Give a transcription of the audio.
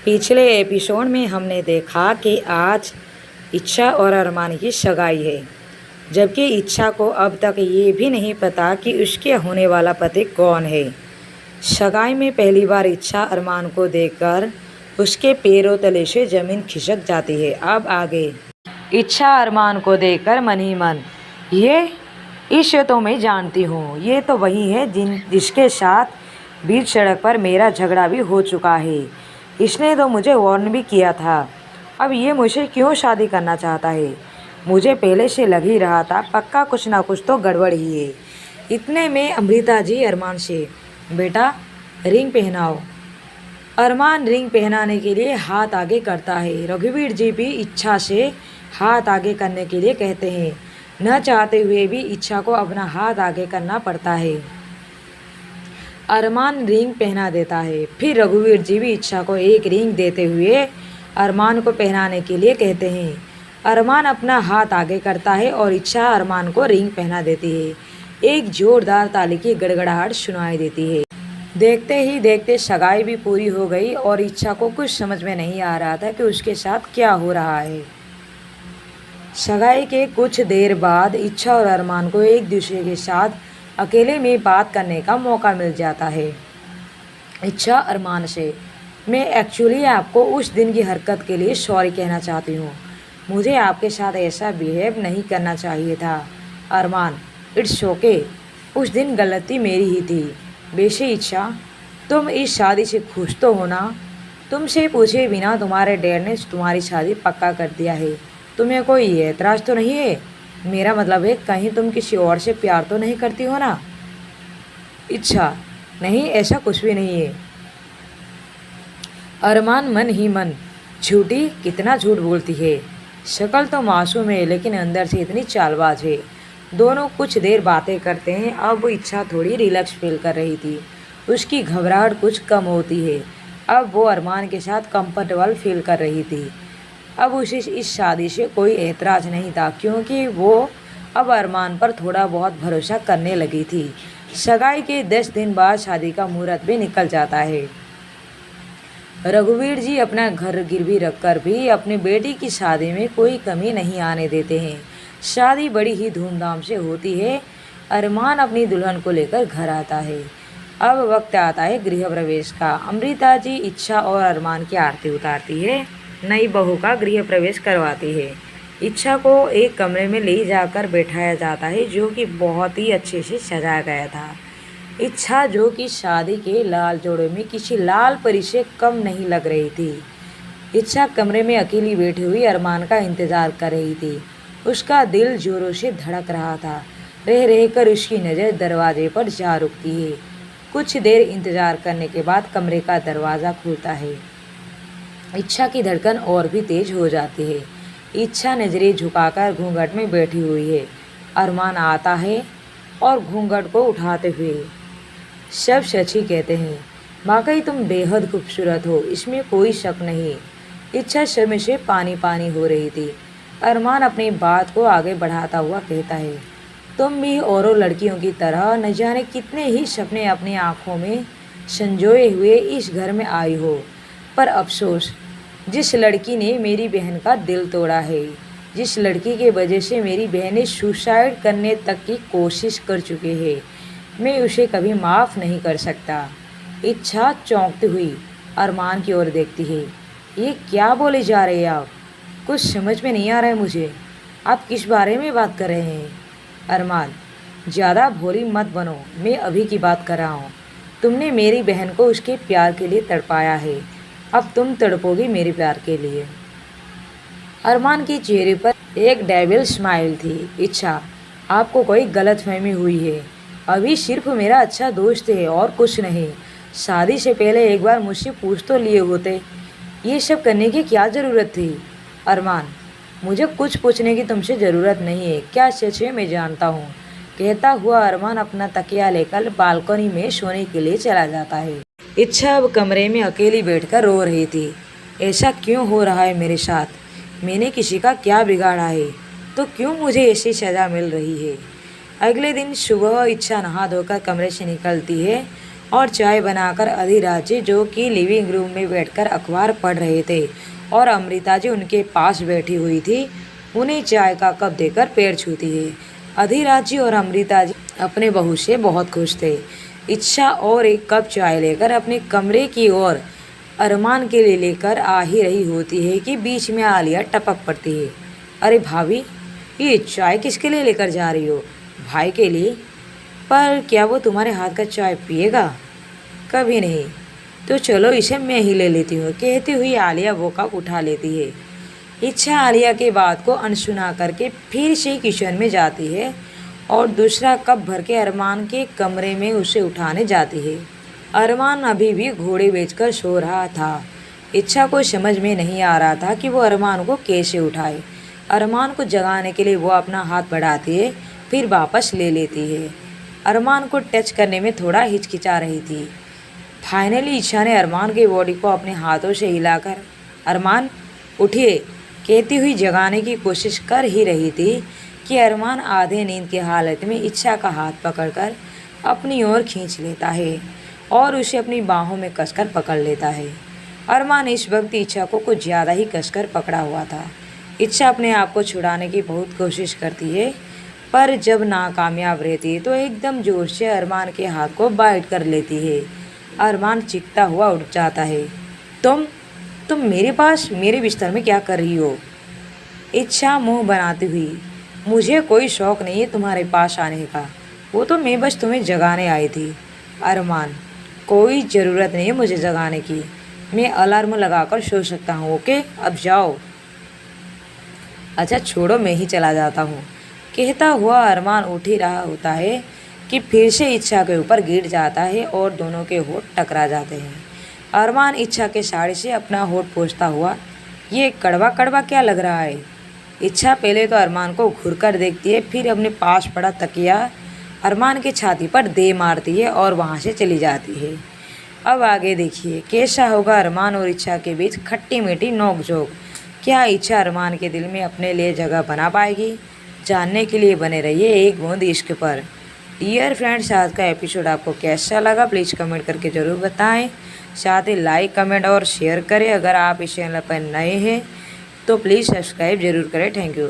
पिछले एपिसोड में हमने देखा कि आज इच्छा और अरमान की सगाई है, जबकि इच्छा को अब तक ये भी नहीं पता कि उसके होने वाला पति कौन है। सगाई में पहली बार इच्छा अरमान को देखकर उसके पैरों तले से ज़मीन खिसक जाती है। अब आगे इच्छा अरमान को देखकर मन ही मन, इसे तो मैं जानती हूँ, ये तो वही है जिसके साथ बीच सड़क पर मेरा झगड़ा भी हो चुका है। इसने तो मुझे वार्न भी किया था। अब ये मुझसे क्यों शादी करना चाहता है? मुझे पहले से लग ही रहा था, पक्का कुछ ना कुछ तो गड़बड़ ही है। इतने में अमृता जी अरमान से, बेटा रिंग पहनाओ। अरमान रिंग पहनाने के लिए हाथ आगे करता है। रघुवीर जी भी इच्छा से हाथ आगे करने के लिए कहते हैं। न चाहते हुए भी इच्छा को अपना हाथ आगे करना पड़ता है। अरमान रिंग पहना देता है। फिर रघुवीर जी भी इच्छा को एक रिंग देते हुए अरमान को पहनाने के लिए कहते हैं। अरमान अपना हाथ आगे करता है और इच्छा अरमान को रिंग पहना देती है। एक जोरदार ताली की गड़गड़ाहट सुनाई देती है। देखते ही देखते सगाई भी पूरी हो गई और इच्छा को कुछ समझ में नहीं आ रहा था कि उसके साथ क्या हो रहा है। सगाई के कुछ देर बाद इच्छा और अरमान को एक दूसरे के साथ अकेले में बात करने का मौका मिल जाता है। इच्छा अरमान से, मैं एक्चुअली आपको उस दिन की हरकत के लिए सॉरी कहना चाहती हूँ। मुझे आपके साथ ऐसा बिहेव नहीं करना चाहिए था। अरमान, इट्स ओके, उस दिन गलती मेरी ही थी। वैसे इच्छा, तुम इस शादी से खुश तो हो ना? तुमसे पूछे बिना तुम्हारे डैड ने तुम्हारी शादी पक्का कर दिया है। तुम्हें कोई एतराज़ तो नहीं है? मेरा मतलब है, कहीं तुम किसी और से प्यार तो नहीं करती हो ना? इच्छा, नहीं, ऐसा कुछ भी नहीं है। अरमान मन ही मन, झूठी, कितना झूठ बोलती है। शक्ल तो मासूम है लेकिन अंदर से इतनी चालबाज है। दोनों कुछ देर बातें करते हैं। अब इच्छा थोड़ी रिलैक्स फील कर रही थी। उसकी घबराहट कुछ कम होती है। अब वो अरमान के साथ कंफर्टेबल फील कर रही थी। अब उसे इस शादी से कोई एतराज़ नहीं था, क्योंकि वो अब अरमान पर थोड़ा बहुत भरोसा करने लगी थी। सगाई के 10 दिन बाद शादी का मुहूर्त भी निकल जाता है। रघुवीर जी अपना घर गिरवी रखकर भी अपनी बेटी की शादी में कोई कमी नहीं आने देते हैं। शादी बड़ी ही धूमधाम से होती है। अरमान अपनी दुल्हन को लेकर घर आता है। अब वक्त आता है गृह प्रवेश का। अमृता जी इच्छा और अरमान की आरती उतारती है, नई बहू का गृह प्रवेश करवाती है। इच्छा को एक कमरे में ले जाकर बैठाया जाता है, जो कि बहुत ही अच्छे से सजाया गया था। इच्छा, जो कि शादी के लाल जोड़े में किसी लाल परी से कम नहीं लग रही थी। इच्छा कमरे में अकेली बैठी हुई अरमान का इंतज़ार कर रही थी। उसका दिल जोरों से धड़क रहा था। रह रहकर उसकी नज़र दरवाजे पर जा रुकती है। कुछ देर इंतज़ार करने के बाद कमरे का दरवाज़ा खुलता है। इच्छा की धड़कन और भी तेज हो जाती है। इच्छा नजरें झुकाकर घूंघट में बैठी हुई है। अरमान आता है और घूंघट को उठाते हुए, सब सच ही कहते हैं, वाकई तुम बेहद खूबसूरत हो, इसमें कोई शक नहीं। इच्छा शर्म से पानी पानी हो रही थी। अरमान अपनी बात को आगे बढ़ाता हुआ कहता है, तुम भी औरों लड़कियों की तरह न जाने कितने ही सपने अपनी आँखों में संजोए हुए इस घर में आई हो, पर अफसोस, जिस लड़की ने मेरी बहन का दिल तोड़ा है, जिस लड़की के वजह से मेरी बहनें सुसाइड करने तक की कोशिश कर चुकी है, मैं उसे कभी माफ़ नहीं कर सकता। इच्छा चौंकती हुई अरमान की ओर देखती है। ये क्या बोले जा रहे हैं आप? कुछ समझ में नहीं आ रहा है मुझे। आप किस बारे में बात कर रहे हैं? अरमान, ज़्यादा भोली मत बनो, मैं अभी की बात कर रहा हूँ। तुमने मेरी बहन को उसके प्यार के लिए तड़पाया है, अब तुम तड़पोगी मेरे प्यार के लिए। अरमान के चेहरे पर एक डेविल स्माइल थी। इच्छा, आपको कोई गलतफहमी हुई है। अभी सिर्फ मेरा अच्छा दोस्त है और कुछ नहीं। शादी से पहले एक बार मुझसे पूछ तो लिए होते, ये सब करने की क्या ज़रूरत थी? अरमान, मुझे कुछ पूछने की तुमसे ज़रूरत नहीं है, क्या सच है मैं जानता हूँ। कहता हुआ अरमान अपना तकिया लेकर बालकनी में सोने के लिए चला जाता है। इच्छा अब कमरे में अकेली बैठकर रो रही थी। ऐसा क्यों हो रहा है मेरे साथ? मैंने किसी का क्या बिगाड़ा है? तो क्यों मुझे ऐसी सज़ा मिल रही है? अगले दिन सुबह इच्छा नहा धोकर कमरे से निकलती है। और चाय बनाकर अधिराज जी, जो कि लिविंग रूम में बैठकर अखबार पढ़ रहे थे, और अमृता जी उनके पास बैठी हुई थी, उन्हें चाय का कप देकर पैर छूती है। अधिराज जी और अमृता जी अपने बहू से बहुत खुश थे। इच्छा और एक कप चाय लेकर अपने कमरे की ओर अरमान के लिए लेकर आ ही रही होती है कि बीच में आलिया टपक पड़ती है। अरे भाभी, ये चाय किसके लिए लेकर जा रही हो? भाई के लिए? पर क्या वो तुम्हारे हाथ का चाय पिएगा? कभी नहीं। तो चलो इसे मैं ही ले लेती हूँ, कहती हुई आलिया वो कप उठा लेती है। इच्छा आलिया के बात को अनसुना करके फिर से किचन में जाती है और दूसरा कप भर के अरमान के कमरे में उसे उठाने जाती है। अरमान अभी भी घोड़े बेचकर सो रहा था। इच्छा को समझ में नहीं आ रहा था कि वो अरमान को कैसे उठाए। अरमान को जगाने के लिए वो अपना हाथ बढ़ाती है, फिर वापस ले लेती है। अरमान को टच करने में थोड़ा हिचकिचा रही थी। फाइनली इच्छा ने अरमान की बॉडी को अपने हाथों से हिलाकर अरमान उठिए कहती हुई जगाने की कोशिश कर ही रही थी कि अरमान आधे नींद की हालत में इच्छा का हाथ पकड़कर अपनी ओर खींच लेता है और उसे अपनी बाहों में कसकर पकड़ लेता है। अरमान इस वक्त इच्छा को कुछ ज़्यादा ही कसकर पकड़ा हुआ था। इच्छा अपने आप को छुड़ाने की बहुत कोशिश करती है, पर जब नाकामयाब रहती है तो एकदम जोर से अरमान के हाथ को बाइट कर लेती है। अरमान चीखता हुआ उठ जाता है। तुम मेरे पास मेरे बिस्तर में क्या कर रही हो? इच्छा मुंह बनाती हुई, मुझे कोई शौक़ नहीं है तुम्हारे पास आने का, वो तो मैं बस तुम्हें जगाने आई थी। अरमान, कोई ज़रूरत नहीं है मुझे जगाने की, मैं अलार्म लगाकर सो सकता हूँ। ओके, अब जाओ। अच्छा छोड़ो, मैं ही चला जाता हूँ, कहता हुआ अरमान उठ ही रहा होता है कि फिर से इच्छा के ऊपर गिर जाता है और दोनों के होठ टकरा जाते हैं। अरमान इच्छा के साड़ी से अपना होठ पोंछता हुआ, ये कड़वा कड़वा क्या लग रहा है? इच्छा पहले तो अरमान को घूरकर देखती है, फिर अपने पास पड़ा तकिया अरमान की छाती पर दे मारती है और वहाँ से चली जाती है। अब आगे देखिए कैसा होगा अरमान और इच्छा के बीच खट्टी मीठी नोक-झोंक। क्या इच्छा अरमान के दिल में अपने लिए जगह बना पाएगी? जानने के लिए बने रहिए एक बूंद इश्क पर। डियर फ्रेंड्स, आज का एपिसोड आपको कैसा लगा प्लीज़ कमेंट करके ज़रूर बताएं। साथ ही लाइक, कमेंट और शेयर करें। अगर आप इस चैनल पर नए हैं तो प्लीज़ सब्सक्राइब ज़रूर करें। Thank you.